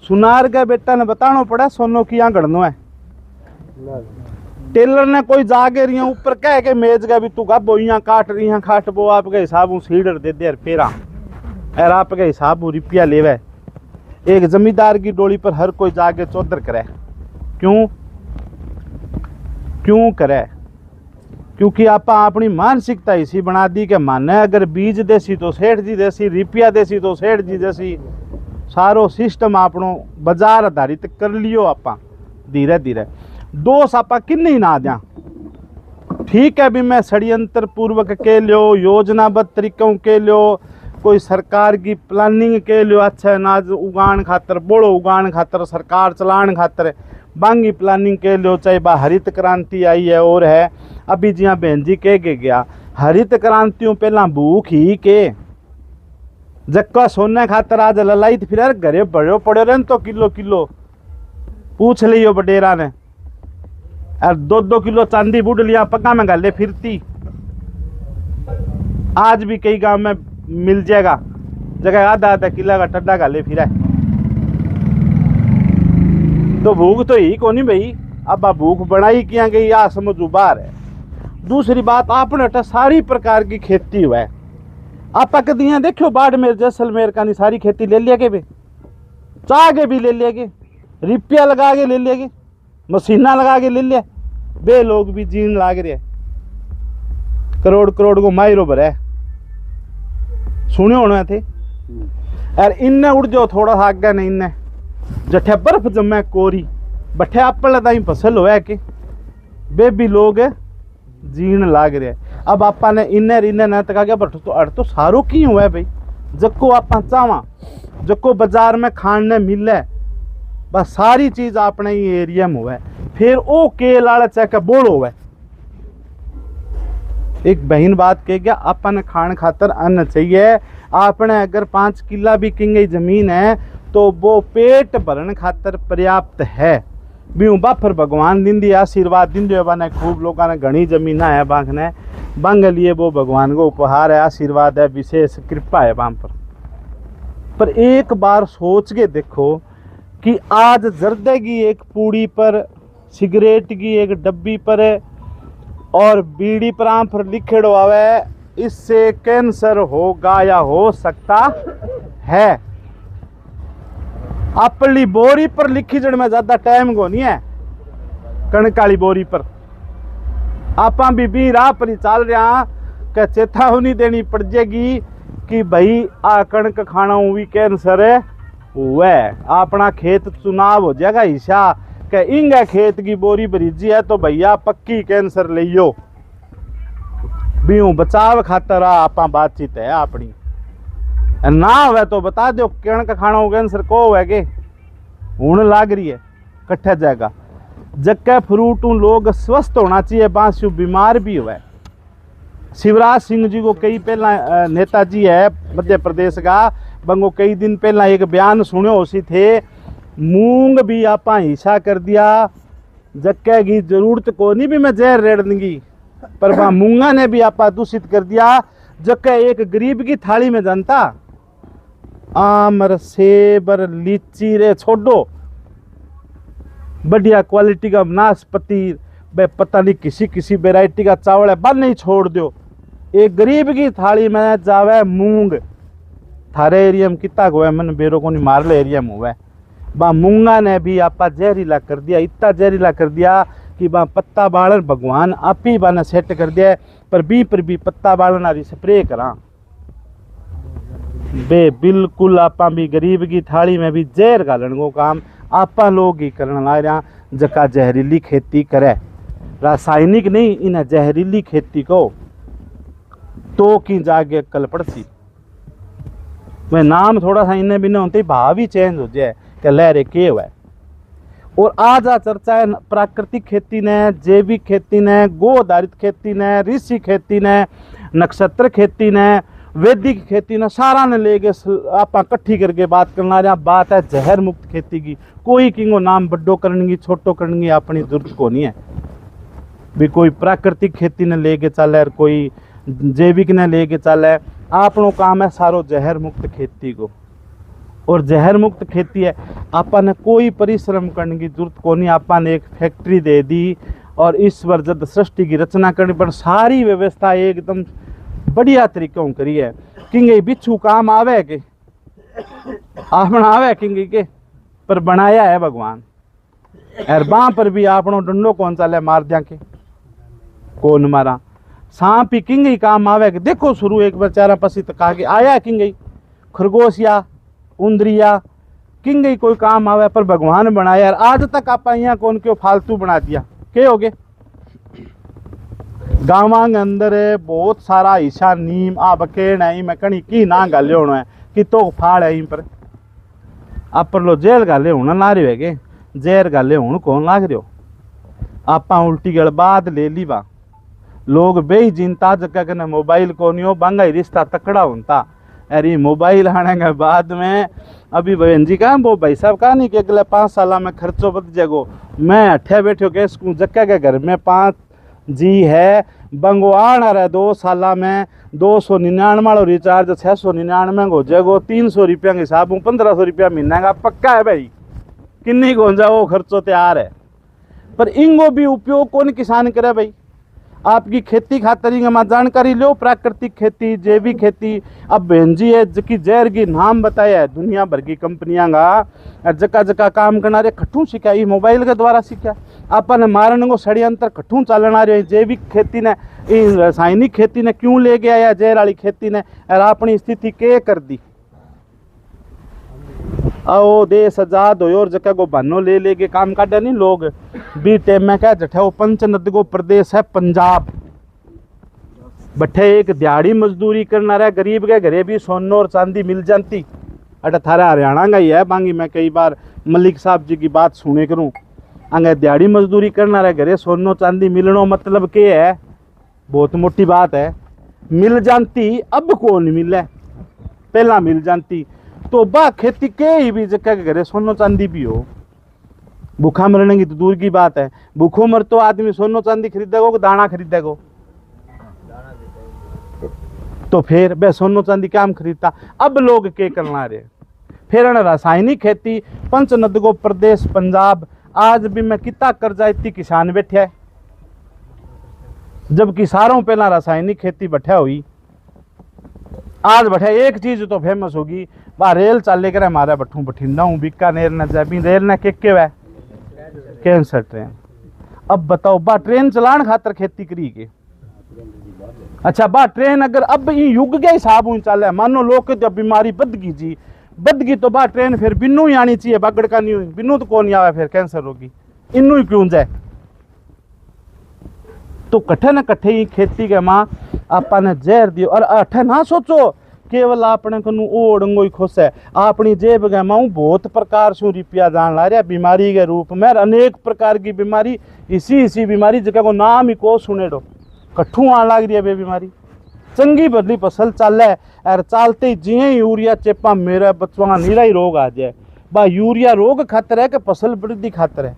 सुनार के बेटा ने बताना पड़ा सोनो किया गड़नो है। टेलर ने कोई जागे रही ऊपर कह के मेज का भी तू गब यहाँ काट रही हैं खाट वो आपके हिसाब सीडर दे दे पेरा और आपके हिसाब रुपया लेवे। एक जमींदार की डोली पर हर कोई जाके चौधर करे। क्यों करे? क्योंकि आप अपनी मानसिकता इसी बना दी कि माने अगर बीज देसी तो सेठ जी देसी, रुपया देसी तो सेठ जी देसी, सारो सिस्टम आपनो बाजार आधारित कर लियो। आप धीरे धीरे दोष आप किन्नी ना दिया। ठीक है भी मैं षड्यंत्र पूर्वक के लियो, योजनाबद्ध तरीकों के लियो, कोई सरकार की प्लानिंग के लियो, अच्छा अनाज उगान खातर, बोड़ो उगान खातर, सरकार चलान खातर बांगी प्लानिंग के लियो, चाहे बा हरित क्रांति आई है और है। अभी जिया बहन जी कह के गया हरित क्रांतियों पहला भूख ही के जक्का सोने खातर आज ललाई फिर घरे बड़ो पड़े रहे तो किलो किलो पूछ लियो बडेरा ने और 2-2 किलो चांदी बुढ़ लिया पक्का में गाले फिरती। आज भी कई गांव में मिल जाएगा जगह आधा किला का टड्डा गाले फिरा। तो भूख तो ही कोनी भाई। अब भूख बनाई किया गई या समझ बाहर है। दूसरी बात आपने सारी प्रकार की खेती हुआ है। आप कदियाँ देखो बाड़मेर जैसलमेर का नहीं सारी खेती ले लिया के भी चाह के भी ले लिया के रुपया लगा के ले लिया के मशीना लगा के ले लिया बे लोग भी जीन लाग रहे करोड़ करोड़ को मायरो भरे सुने होने थे। यार इनने उड़ जाओ थोड़ा सा आगे नहीं इनने जठे बर्फ जमे कोरी बठे अपल ताई फसल होया के बे भी लोग जीन लाग रहे। अब आपा ने इन्ने न तका गया बट तो सारो की हुआ है भाई जको आप चावा जको बाजार में खाने मिले बस सारी चीज अपने ही एरिया में हुआ है। फिर ओ के लालच है बोल हुआ है। एक बहन बात कह गया अपन खान खातर अन्न चाहिए। आपने अगर 5 किला भी किंग जमीन है तो वो पेट भरन खातर पर्याप्त है। भी बाफर भगवान दिन दी आशीर्वाद दिन दियो बने खूब लोगों ने घनी जमीन है बांखने बंग लिए वो भगवान को उपहार है आशीर्वाद है विशेष कृपा है वहां पर एक बार सोच के देखो कि आज जर्दे की एक पूड़ी पर सिगरेट की एक डब्बी पर और बीड़ी पर आम पर लिखेड़ो आवे इससे कैंसर होगा या हो सकता है। अपनी बोरी पर लिखी जड़ में ज्यादा टाइम को नहीं है। कणक वाली बोरी पर आप भी राह पर ही चल रहा कि चेतावनी देनी पड़ जाएगी कि भाई आ कणक खाना भी कैंसर है हुआ। अपना खेत चुनाव हो जाएगा ईशा कि इंगा खेत की बोरी भरीजी है तो भैया पक्की कैंसर लियो भी बचाव खातर आप बातचीत है अपनी ना हुआ तो बता दो कणक खाना हो कैंसर को है के हूं लाग रही है कट्ठा जाएगा। जक्के फ्रूट लोग स्वस्थ होना चाहिए बांसु बीमार भी हुआ है। शिवराज सिंह जी को कई पहला नेताजी है मध्य प्रदेश का बंगो कई दिन पहला एक बयान सुने उसी थे मूंग भी आप हिस्सा कर दिया जक्के की जरूरत को नहीं भी मैं जहर रेड़ दूंगी पर वह मूंगा ने भी आप दूषित कर दिया। जक्के एक गरीब की थाली में जनता आमर सेबर लीची रे छोड़ो बढ़िया क्वालिटी का नाशपति पता नहीं किसी वैरायटी का चावल है बन नहीं छोड़ दो। एक गरीब की थाली में जावे मूंग थारे एरिया में कितना हुआ मन बेरो को नहीं मारले एरिया में हुआ बा मूंगा ने भी आपा जहरीला कर दिया इतना जहरीला कर दिया कि बा पत्ता बालन भगवान आप ही बाने सेट कर दिया पर भी पत्ता बालन आरी स्प्रे करा बे बिल्कुल आपा भी गरीब की थाली में भी जहर गालन को काम आपा लोग ही करने ला रहा जका जहरीली खेती करे रासायनिक नहीं इन जहरीली खेती को तो की जागे कल पड़ती मैं नाम थोड़ा सा इन्हें भी नहीं होते भाव ही चेंज हो जाए कि लहरे के हुआ है। और आज आ चर्चा है प्राकृतिक खेती ने जैविक खेती ने गो आधारित खेती ने ऋषि खेती ने नक्षत्र खेती ने वैदिक खेती ने सारा ने लेके आप इकट्ठी करके बात करना रहा। बात है जहर मुक्त खेती की। कोई किंगो नाम बड्डो करने की छोटो करने की अपनी जरूरत को नहीं है भी कोई प्राकृतिक खेती ने लेके चले और कोई जैविक ने लेके चले। आपनो काम है सारो जहर मुक्त खेती को और जहर मुक्त खेती है। आपा ने कोई परिश्रम करने की जरूरत को नहीं, आपा ने एक फैक्ट्री दे दी और ईश्वर जब सृष्टि की रचना करनी पर सारी व्यवस्था एकदम बढ़िया तरीकों करी है। किंगे बिच्छू काम आवे के आपना आवे किंगे के पर बनाया है भगवान। और बाँ पर भी आपनो डंडो कौन चाले मार दिया के कौन मारा। सांप ही किंगे काम आवे के देखो शुरू एक बेचारा पसी तक आगे आया किंगे खरगोश या उंदरिया किंगे कोई काम आवे पर भगवान बनाया। आज तक आप यहाँ कौन क्यों फालतू बना दिया के हो गए। गाँव के अंदर बहुत सारा ईशा नीम आ बकेड़ है मैं कहीं की ना गाले होना है कि तो फाड़ है पर आप पर लो जेल गाले होना ना रहे है जहर गाले हूँ कौन लाग रहे हो। आप उल्टी गल बाद ले ली बा लोग बेही जिनता जगह कने मोबाइल को नहीं हो बांगा ही रिश्ता तकड़ा होता। अरे मोबाइल आने के बाद में अभी बहन जी का वो भाई साहब कहा नहीं कि अगले 5 साल में खर्चो बच जाएगो। मैं अठे बैठो के जक्का के घर में 5 जी है बंगवान आ रहा है 2 साल में 299 वालों रिचार्ज 699 हो जाएगो 300 रुपया के हिसाब 1500 रुपया महीना का पक्का है भाई किन्नी गोंजा वो खर्चो तैयार है। पर इनको भी उपयोग कौन किसान करे भाई। आपकी खेती खातर जानकारी लो प्राकृतिक खेती जैविक खेती। अब बहन जी है जबकि जहर की नाम बताया है दुनिया भर की कंपनियां का जका जका काम करना रहे खट्टू सीखा ये मोबाइल के द्वारा सीखा। अपन मारने को षड्यंत्र खट्टू चलना रहे जैविक खेती ने रासायनिक खेती ने क्यों ले गया या जहर वाली खेती ने और अपनी स्थिति के कर दी। आओ देश आजाद हो और जगह को बनो ले लेके काम काटे नहीं लोग बी टाइम में क्या जठे वो पंचनद को प्रदेश है पंजाब बठे एक दिहाड़ी मजदूरी करना रहा गरीब के घरे भी सोना और चांदी मिल जाती। अटे थारा हरियाणा का ही है बांगी मैं कई बार मलिक साहब जी की बात सुने करूँ अंगे दिहाड़ी मजदूरी करना रहा घरे सोनो चांदी मिलनो मतलब के है बहुत मोटी बात है। मिल जाती अब कौन मिले पहला मिल जाती तो बा खेती के ही भी जगह के घरे सोनो चांदी भी हो। भूखा मरने की तो दूर की बात है भूखो मर तो आदमी सोनो चांदी खरीदेगो कि दाना खरीदेगो तो फिर बे सोनो चांदी काम खरीदता। अब लोग के करना रहे फिर रासायनिक खेती पंचनद को प्रदेश पंजाब आज भी मैं कितना कर्जा इतनी किसान बैठे है जबकि सारों पहला रासायनिक खेती बैठा हुई आज बैठा एक चीज तो फेमस होगी बा रेल चाले कर हमारा बठू बठिंडा हूँ बीकानेर न जाबी रेल न के वह कैंसर ट्रेन। अब बताओ बा ट्रेन चलान खातर खेती करी के अच्छा बा ट्रेन अगर अब ये युग के हिसाब हूँ चल मानो लोग जब बीमारी बद गई तो बा ट्रेन फिर बिन्नू ही आनी चाहिए बागड़ का नहीं हुई बिन्नू तो कौन आवे फिर कैंसर होगी इनू ही क्यों जाए। तो कट्ठे न कट्ठे ही खेती के माँ आपा ने जहर दियो और अठे ना सोचो केवल आपने कनु ओढ़ंगो ही खुश है अपनी जेब गए माऊ बहुत प्रकार से रुपया जान ला रहा बीमारी के रूप में अनेक प्रकार की बीमारी इसी बीमारी जगह को नाम ही को सुने दो कट्ठू आन लग रही है बे बीमारी चंगी बदली फसल चल है और चलते जिये यूरिया चेपा मेरा बचवा नीला ही रोग आ जाए बा यूरिया रोग खातर है कि फसल वृद्धि खातर है।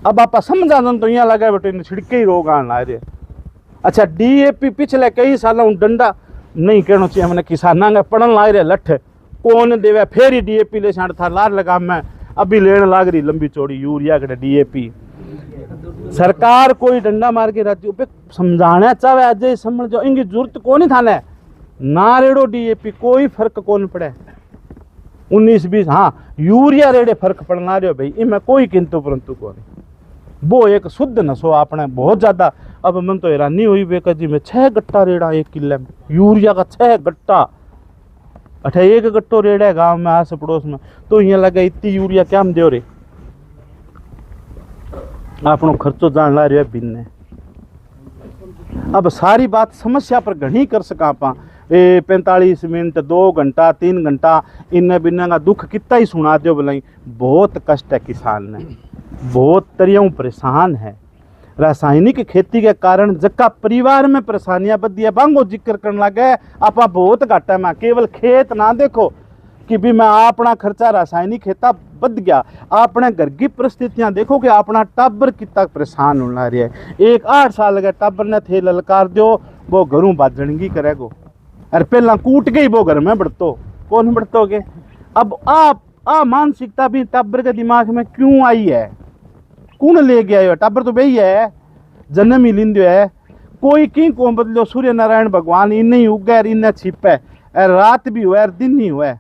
अब आप समझा दन तो यहाँ लगा बेटे छिड़के ही रोग आन ला रहे। अच्छा DAP पिछले कई सालों डंडा नहीं कहना चाहिए मैंने किसाना का पढ़न लाग रहे लठ कौन देवे फिर ही DAP ले छाड़ था लार लगा मैं अभी लेने लाग रही लंबी चौड़ी यूरिया के DAP सरकार कोई डंडा मार के रहती है समझाना चाहे आज समझ जाओ इनकी जरूरत कौन ही थाने ना रेड़ो DAP कोई फर्क कौन पड़े 19-20 हाँ यूरिया रेड़े फर्क पड़ना रहे हो भाई इनमें कोई किंतु परंतु कौन वो एक शुद्ध नशो आपने बहुत ज़्यादा। अब मन तो हैरानी हुई बेका जी में 6 गट्टा रेड़ा 1 किले में यूरिया का 6 गट्टा अच्छा 1 गट्टो रेड़ा है गांव में आस पड़ोस में तो यहाँ लगा इतनी यूरिया क्या हम दे रहे आपनो खर्चो जान ला रहे बिन। अब सारी बात समस्या पर घनी कर सका आप 45 मिनट 2 घंटा 3 घंटा इन बिना का दुख कितना ही सुना दो भलाई बहुत कष्ट है किसान ने बहुत तरियों परेशान है। रासायनिक खेती के कारण जक्का परिवार में परेशानियां बदी है बांगो जिक्र करने लगे आप बहुत घाटा में केवल खेत ना देखो कि भी मैं अपना खर्चा रासायनिक खेता बद गया अपने घर की परिस्थितियां देखो कि अपना टाबर कितना परेशान होना रहा है। एक 8 साल के टाबर ने थे ललकार दो वो घरों बाजणगी करेगो और पहला कूट के ही वो घर में बढ़तो कौन बढ़तोगे अब आ मानसिकता भी टब्बर के दिमाग में क्यों आई है? कौन ले गया? टब्बर तो वही है, जन्म ही लिंदो है। कोई की को बदलो, सूर्य नारायण भगवान इन्हें ही उगे इन्हें छिपे, रात भी हुआ दिन नहीं हुआ,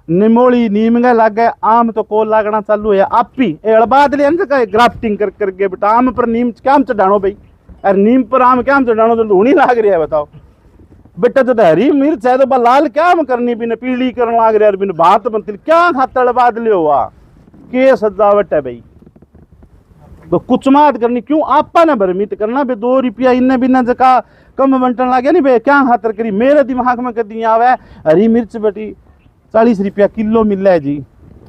निमोली नीम गए लग गए, आम तो कोल लागना चालू है। आप ही अड़बाद ले ग्राफ्टिंग कर करके बेटा आम पर नीम क्या चढ़ानो भाई, अरे नीम पर आम क्या चढ़ानो, तो धूनी लाग रही है बताओ बेटा। तो हरी मिर्च है तो लाल क्या करनी, बिन पीली करने लाग रही है, बिन भात बनती क्या खाता अड़बाद ले हुआ के सजावट है भाई। तो कुछ मात करनी क्यों आपा ने भ्रमित करना बे, 2 रुपया इन्ने बिना जका कम बंटन लगे नहीं बे, क्या खातर करी। मेरे दिमाग में कदी आवे हरी मिर्च बेटी 40 रुपया किलो मिल है जी,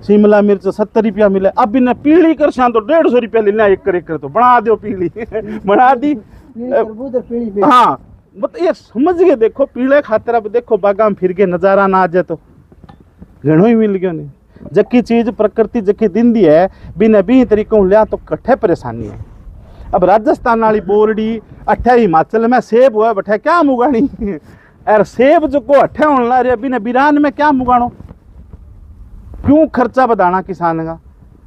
शिमला मिर्च 70 रुपया मिले, अब इन्हें पीली कर तो 150 रुपया लेना एक तो बना दो पीली बना दी। हाँ मतलब ये समझ गए, देखो पीले खातर अब देखो बागाम फिर के नजारा ना आ जाए तो घणो ही मिल गयो नहीं। जकी चीज प्रकृति जकी दिंदी है बिना भी तरीकों लिया तो कट्ठे परेशानी है। अब राजस्थान वाली बोरडी अठे हिमाचल में सेब हुआ बैठे क्या मुगानी और सेब जो को अठे होने ला रहे बिना बिरान में क्या मुगानो, क्यों खर्चा बढ़ाना किसान का।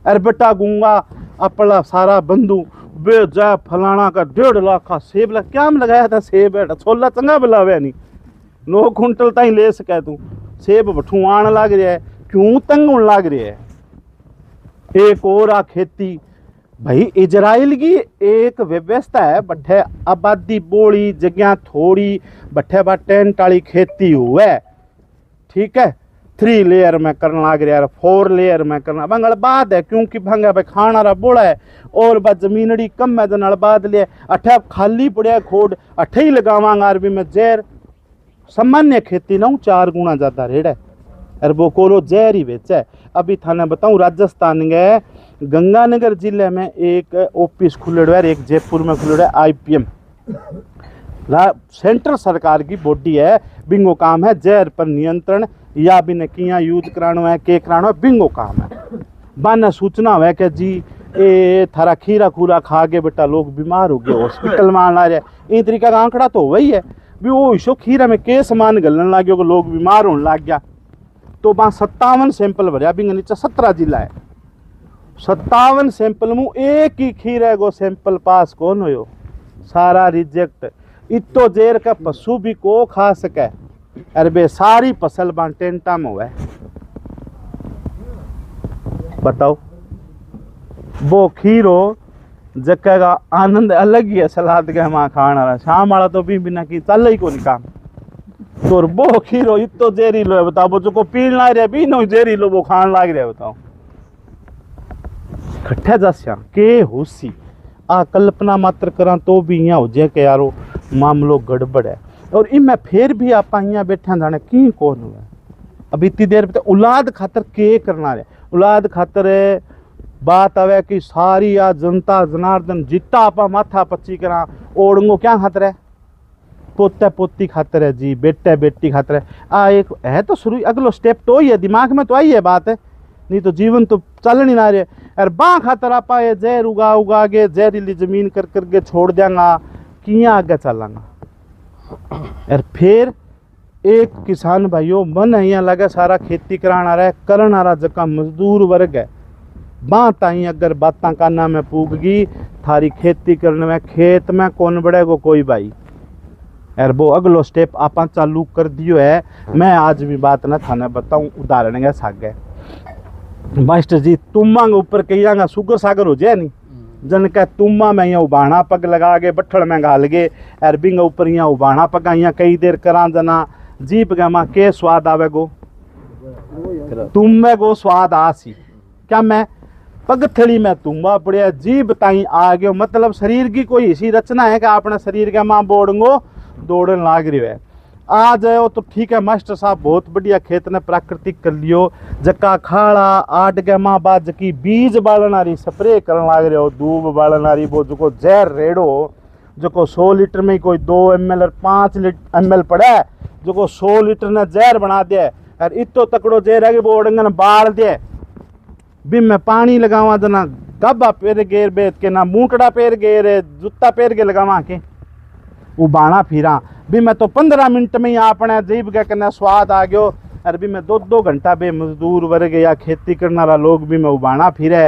अरे बेटा गूंगा अपना सारा बंधु बे जा फलाना का 1.5 लाख का सेब लग क्या में लगाया था, सेब है छोला चंगा बुलावे नहीं 9 कुंटल ताई ले सके तू, सेब बठू आन लग रहा है, क्यों तंग होने लग रहा है। एक और आ खेती भाई, इजराइल की एक व्यवस्था है, बठे आबादी बोली जगह थोड़ी, बठे बा टेंट वाली खेती हुआ है, ठीक है 3 लेयर में करना लग रहा है, 4 लेयर में करना बंगल बाद है, क्योंकि भंगा भाई खाना रहा बोला है और बा जमीनड़ी कम है जन बाद ले अठे खाली पड़े खोड अठे ही लगावांगा अरबी में जहर। सामान्य खेती ना 4 गुना ज्यादा रेट है और वो कोलो जहर ही बेचा है। अभी थाने बताऊं राजस्थान के गंगानगर जिले में एक ऑफिस खुलेड़ा है, एक जयपुर में खुलेड़ा है IPM, सेंट्रल सरकार की बॉडी है, बिंगो काम है जहर पर नियंत्रण या बिन किया यूज कराना है के कराना है बिंगो काम है। बन सूचना है कि जी ए थारा खीरा खूरा खा के बेटा लोग बीमार हो गए हॉस्पिटल में आना रहे, इन तरीका का आंकड़ा तो वही है भी वो इशो खीरा में के सामान गलन लग गया लोग बीमार होने लग गया। तो वहाँ 57 सैंपल भरिया, बिंग नीचे 17 जिला है, 57 सैंपल में एक ही खीरे को सैंपल पास कौन हो, सारा रिजेक्ट। इतो जेर का पशु भी को खा सके, अरे बे सारी फसल बन टेंटा में हुआ है। बताओ वो खीरो जक्का का आनंद अलग ही है, सलाद के वहाँ खाना रहा शाम वाला तो भी बिना की चल ही को नहीं काम। तो वो खीरो इतो जेरी लो है बताओ, वो जो को पीन ला रहे भी नो जेरी लो वो खान लाग रहे बताओ। खट्ठे जस्या के होसी आ कल्पना मात्र करा तो भी यहाँ हो जाए कि यारो मामलो गड़बड़ है। और इनमें फिर भी आप यहाँ बैठे जाने की कौन हुआ। अब इतनी देर पे औलाद खातर के करना है, औलाद खातर बात आवे कि सारी आ जनता जनार्दन जितना आप माथा पच्ची करा ओढ़ो क्या खातर है, पोते पोती खातर है जी, बेटे बेटी खातर है। आ एक है तो शुरू अगलो स्टेप तो ही है, दिमाग में तो आई है बात है, नहीं तो जीवन तो चल नहीं ना रहे। और बा खातर आप ये जहर उगा के जहरीली जमीन कर करके छोड़ देंगा किया आगे चलांगा। और फिर एक किसान भाइयों मन यहाँ लगे सारा खेती कराना रहा करन आ रहा जका मजदूर वर्ग है, बात आई अगर बातें काना में पूग गई थारी खेती करने में खेत में कौन बढ़ेगो कोई भाई। और वो अगलो स्टेप आप चालू कर दियो है। मैं आज भी बात ना थाने बताऊं उदाहरण के सागे मास्टर जी तुम्मा के ऊपर कहीं सुगर सागर हो जाए नहीं जन का तुम्मा में यहाँ उबाना पग लगा के बठड़ में घाल गए अरबी के ऊपर यहाँ उबाना पका यहाँ कई देर करा जना जीप गमा के स्वाद आवे गो तुम में गो स्वाद आसी क्या मैं पगथड़ी में तुम्बा पड़िया जीप ताई आ गयो। मतलब शरीर की कोई ऐसी रचना है कि अपने शरीर के माँ बोड़ो दौड़न लाग रही है। आ जाओ तो ठीक है मास्टर साहब बहुत बढ़िया खेत ने प्राकृतिक कर लियो जका खाड़ा आट के माँ बाद जकी बीज बालनारी स्प्रे करन लाग रहे हो दूब बालनारी वो जो जहर रेड़ो जो 100 लीटर में कोई 2 ml और 5 ml पड़ा है जो 100 लीटर ने जहर बना दिया और इतो तकड़ो जहर है कि वो ओडंगन बाल दे भी मैं पानी लगावा जना गब्बा पेर गेर बेच के ना मूटड़ा पेर गेर जूता पेर के लगावा के उबाना फिरा भी मैं तो 15 मिनट में ही अपने जीभ के कने स्वाद आ गयो अर भी मैं 2-2 घंटा बे मजदूर वर्ग या खेती करने वाला लोग भी मैं उबाना फिर है।